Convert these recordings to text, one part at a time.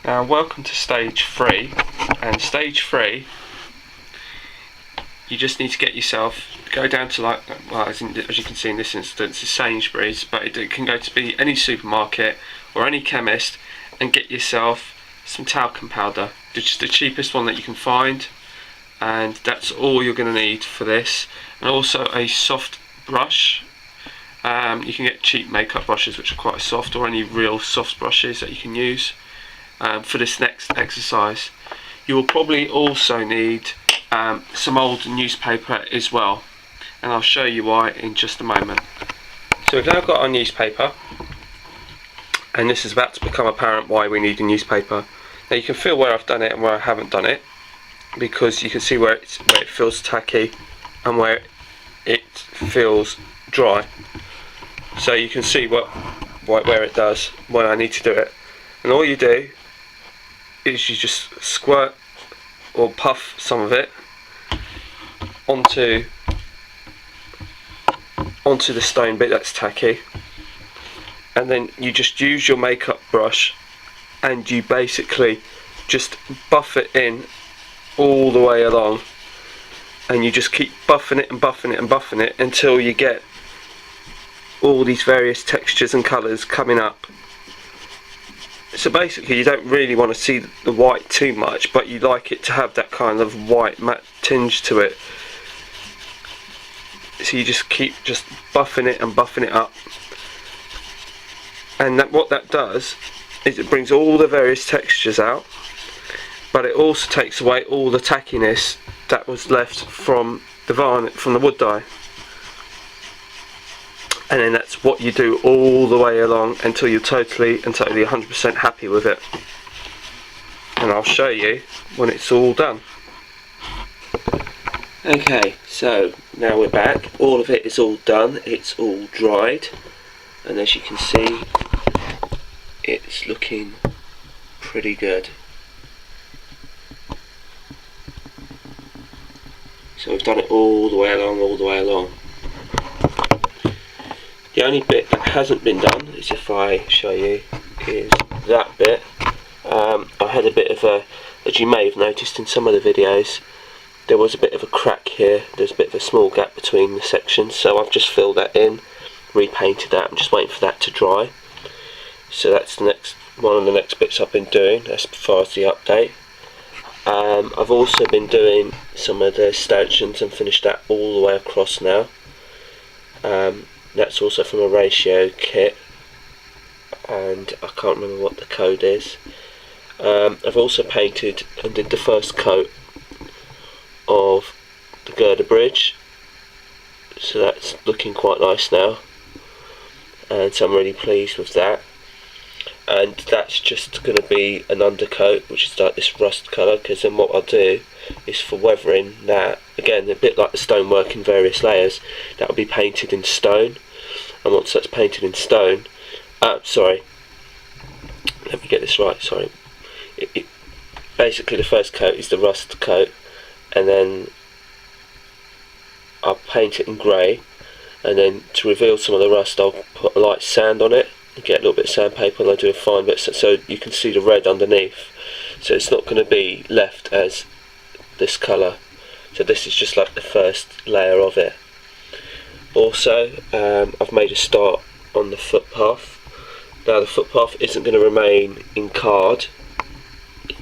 Now welcome to stage 3, and stage 3 you just need to get yourself, go down to as you can see in this instance it's Sainsbury's, but it can go to be any supermarket or any chemist, and get yourself some talcum powder, just the cheapest one that you can find, and that's all you're going to need for this. And also a soft brush. You can get cheap makeup brushes which are quite soft, or any real soft brushes that you can use for this next exercise. You will probably also need some old newspaper as well, and I'll show you why in just a moment. So we've now got our newspaper, and this is about to become apparent why we need a newspaper. Now you can feel where I've done it and where I haven't done it, because you can see where it feels tacky and where it feels dry. So you can see where it does, when I need to do it. And all you do is you just squirt or puff some of it onto the stone bit that's tacky, and then you just use your makeup brush and you basically just buff it in all the way along, and you just keep buffing it and buffing it and buffing it until you get all these various textures and colours coming up. So basically you don't really want to see the white too much, but you like it to have that kind of white matte tinge to it. So you just keep just buffing it and buffing it up, and what that does is it brings all the various textures out, but it also takes away all the tackiness that was left from the wood dye. And then that's what you do all the way along until you're totally 100% happy with it. And I'll show you when it's all done. Okay, so now we're back. All of it is all done. It's all dried, and as you can see, it's looking pretty good. So we've done it all the way along. The only bit that hasn't been done is, if I show you, is that bit. I had a bit of a, as you may have noticed in some of the videos, there was a bit of a crack here. There's a bit of a small gap between the sections, so I've just filled that in, repainted that. I'm just waiting for that to dry. So that's one of the next bits I've been doing as far as the update. I've also been doing some of the stanchions and finished that all the way across now. That's also from a ratio kit, and I can't remember what the code is. I've also painted and did the first coat of the girder bridge, so that's looking quite nice now, and so I'm really pleased with that. And that's just going to be an undercoat, which is like this rust colour, because then what I'll do is, for weathering that, again a bit like the stonework in various layers, that will be painted in stone. And once that's painted in stone, sorry, let me get this right, sorry, basically the first coat is the rust coat, and then I'll paint it in grey, and then to reveal some of the rust I'll put a light sand on it, get a little bit of sandpaper, and I'll do a fine bit so you can see the red underneath, so it's not going to be left as this colour. So this is just like the first layer of it. Also, I've made a start on the footpath. Now the footpath isn't going to remain in card,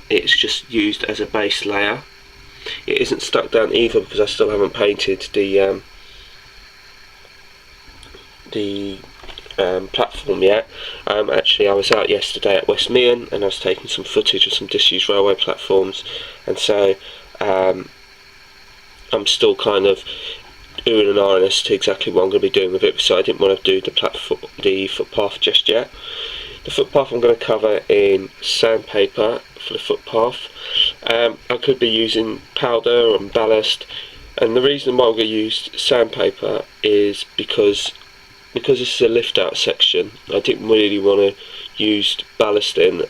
it's just used as a base layer. It isn't stuck down either because I still haven't painted the platform yet. Actually, I was out yesterday at Westmeath and I was taking some footage of some disused railway platforms, and so I'm still kind of oohing and ahhing as to exactly what I'm going to be doing with it, so I didn't want to do the footpath just yet. The footpath I'm going to cover in sandpaper for the footpath. I could be using powder and ballast, and the reason why I'm going to use sandpaper is because this is a lift out section. I didn't really want to use ballast in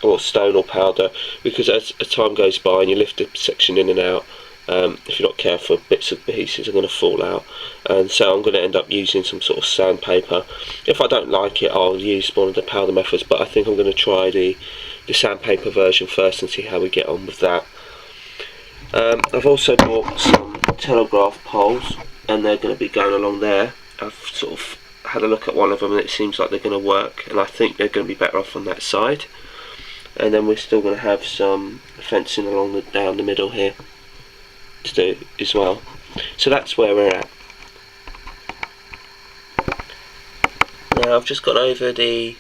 or stone or powder, because as time goes by and you lift the section in and out, if you're not careful, bits and pieces are going to fall out, and so I'm going to end up using some sort of sandpaper. If I don't like it, I'll use one of the powder methods, but I think I'm going to try the the sandpaper version first and see how we get on with that. I've also bought some telegraph poles, and they're going to be going along there. I've sort of had a look at one of them and it seems like they're going to work, and I think they're going to be better off on that side. And then we're still going to have some fencing along down the middle here to do as well. So that's where we're at. Now I've just got over the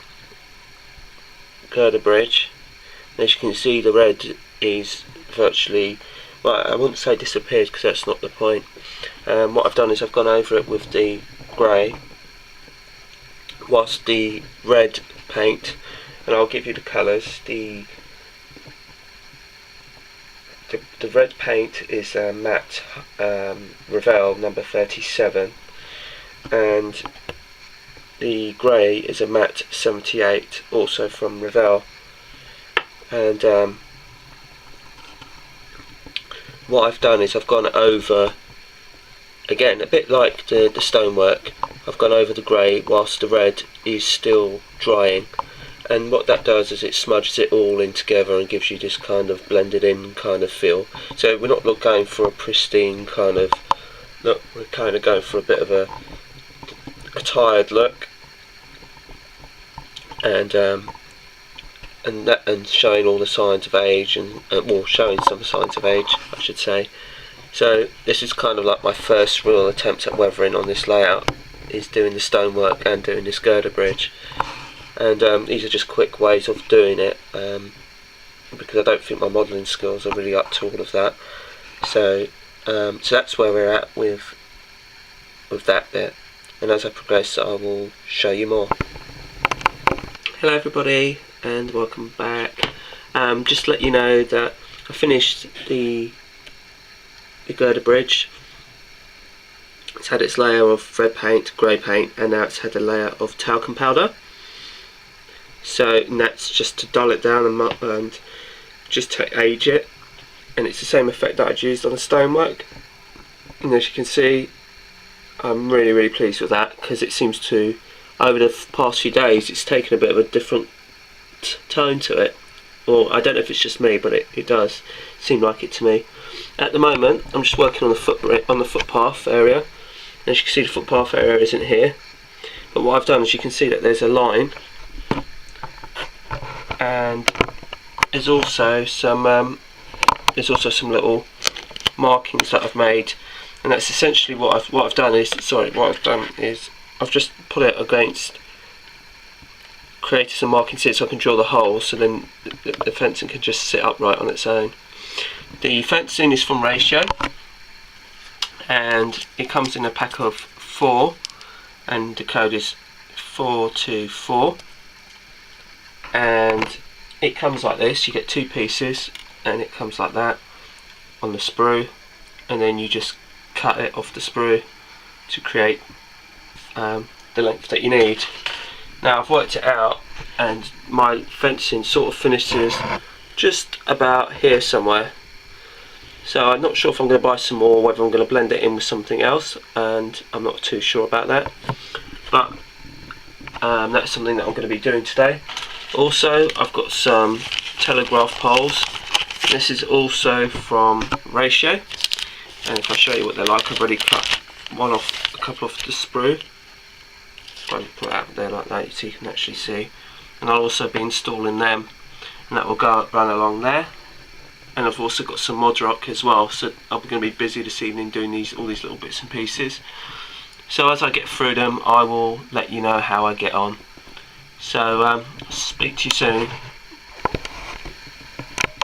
girder bridge. As you can see, the red is virtually, well, I wouldn't say disappeared because that's not the point. What I've done is I've gone over it with the grey, whilst the red paint, and I'll give you the colours. The red paint is matte Revell number 37, and the grey is a matte 78, also from Revell. And what I've done is I've gone over, again a bit like the stonework, I've gone over the grey whilst the red is still drying, and what that does is it smudges it all in together and gives you this kind of blended in kind of feel. So we're not going for a pristine kind of look, we're kind of going for a bit of a tired look, and showing all the signs of age, and well, showing some signs of age, I should say. So this is kind of like my first real attempt at weathering on this layout, is doing the stonework and doing this girder bridge. And these are just quick ways of doing it, because I don't think my modelling skills are really up to all of that. So that's where we're at with that bit, and as I progress I will show you more. Hello everybody and welcome back. Just to let you know that I finished the girder bridge. It's had its layer of red paint, grey paint, and now it's had a layer of talcum powder. So that's just to dull it down and just to age it, and it's the same effect that I'd used on the stonework. And as you can see, I'm really pleased with that, because it seems to, over the past few days, it's taken a bit of a different tone to it. Or I don't know if it's just me, but it does seem like it to me. At the moment I'm just working on the footpath area. As you can see, the footpath area isn't here, but what I've done is you can see that there's a line, and there's also some little markings that I've made, and that's essentially what I've done is I've just put it against, created some markings here so I can drill the holes, so then the fencing can just sit upright on its own. The fencing is from Ratio, and it comes in a pack of 4, and the code is 424, and it comes like this. You get 2 pieces, and it comes like that on the sprue, and then you just cut it off the sprue to create the length that you need. Now I've worked it out, and my fencing sort of finishes just about here somewhere. So I'm not sure if I'm going to buy some more, whether I'm going to blend it in with something else, and I'm not too sure about that. But that's something that I'm going to be doing today. Also, I've got some telegraph poles. This is also from Ratio, and if I show you what they're like, I've already cut a couple off the sprue. I'll put it out there like that so you can actually see. And I'll also be installing them, and that will run along there. And I've also got some mod rock as well, so I'm going to be busy this evening doing all these little bits and pieces. So as I get through them, I will let you know how I get on. So speak to you soon.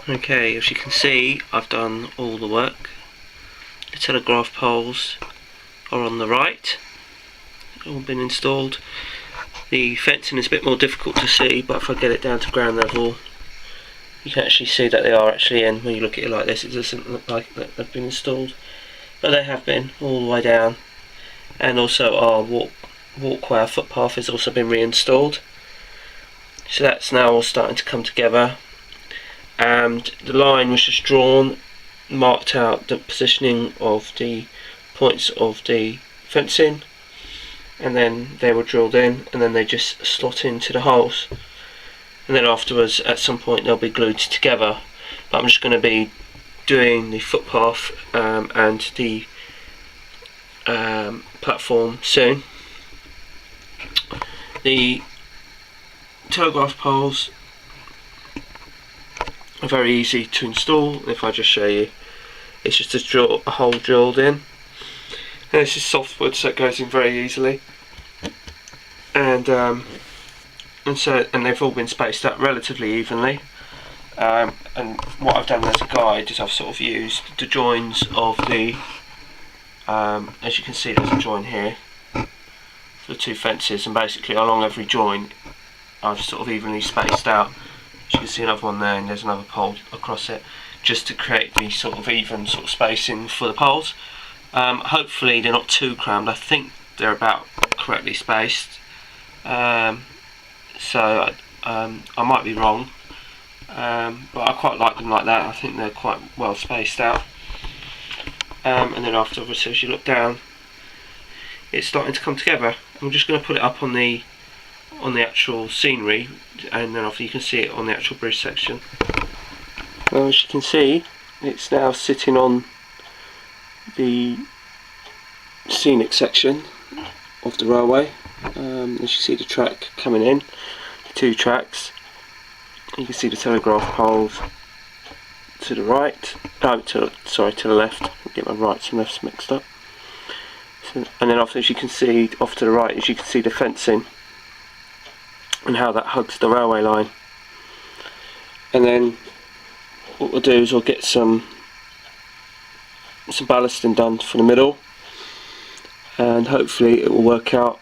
Okay, as you can see, I've done all the work. The telegraph poles are on the right, all been installed. The fencing is a bit more difficult to see, but if I get it down to ground level, you can actually see that they are actually in. When you look at it like this, it doesn't look like that they've been installed, but they have been all the way down. And also our walkway, our footpath, has also been reinstalled. So that's now all starting to come together. And the line was just drawn, marked out the positioning of the points of the fencing, and then they were drilled in, and then they just slot into the holes. and then afterwards at some point they'll be glued together. But I'm just going to be doing the footpath and the platform soon. The telegraph poles are very easy to install. If I just show you, it's just a hole drilled in, and this is softwood, so it goes in very easily, and they've all been spaced out relatively evenly. And what I've done as a guide is I've sort of used the joins of the as you can see, there's a join here for the two fences, and basically along every join I've sort of evenly spaced out. As you can see another one there, and there's another pole across it, just to create the sort of even sort of spacing for the poles. Hopefully they're not too crammed. I think they're about correctly spaced, so I might be wrong, but I quite like them like that. I think they're quite well spaced out. And then after, obviously, as you look down, it's starting to come together. I'm just going to put it up on the actual scenery, and then after you can see it on the actual bridge section. Well, as you can see, it's now sitting on the scenic section of the railway. As you see the track coming in, the two tracks. You can see the telegraph poles to the right, to the left. I'll get my rights and lefts mixed up. So, and then after, as you can see off to the right, as you can see the fencing and how that hugs the railway line. And then what we'll do is we'll get some ballasting done for the middle, and hopefully it will work out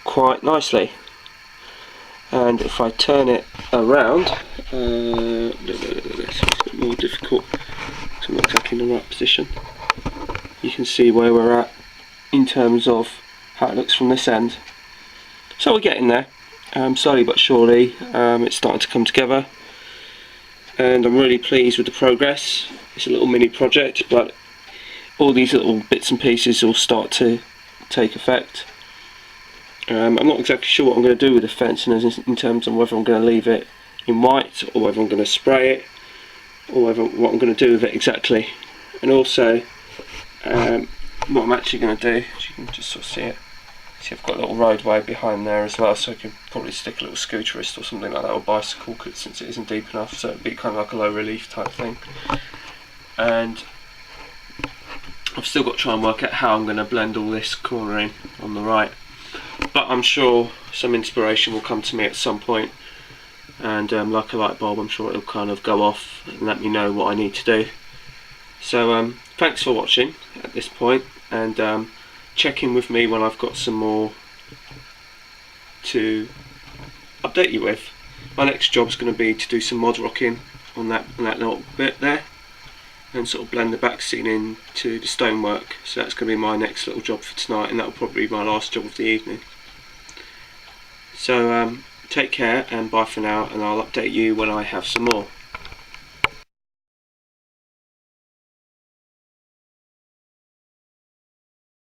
quite nicely. And if I turn it around, it's a bit more difficult because I'm not exactly in the right position. You can see where we're at in terms of how it looks from this end. So we're getting there, slowly but surely. It's starting to come together, and I'm really pleased with the progress. It's a little mini project, but all these little bits and pieces will start to take effect. I'm not exactly sure what I'm going to do with the fencing in terms of whether I'm going to leave it in white, or whether I'm going to spray it, or what I'm going to do with it exactly. And also what I'm actually going to do, as you can just sort of see it, see I've got a little roadway behind there as well, so I can probably stick a little scooterist or something like that, or bicycle, since it isn't deep enough, so it'd be kind of like a low relief type thing. And I've still got to try and work out how I'm going to blend all this cornering on the right, but I'm sure some inspiration will come to me at some point, and like a light bulb, I'm sure it'll kind of go off and let me know what I need to do. So thanks for watching at this point, and check in with me when I've got some more to update you with. My next job is going to be to do some mod rocking on that little bit there, and sort of blend the back scene into the stonework. So that's going to be my next little job for tonight, and that will probably be my last job of the evening. So take care and bye for now, and I'll update you when I have some more.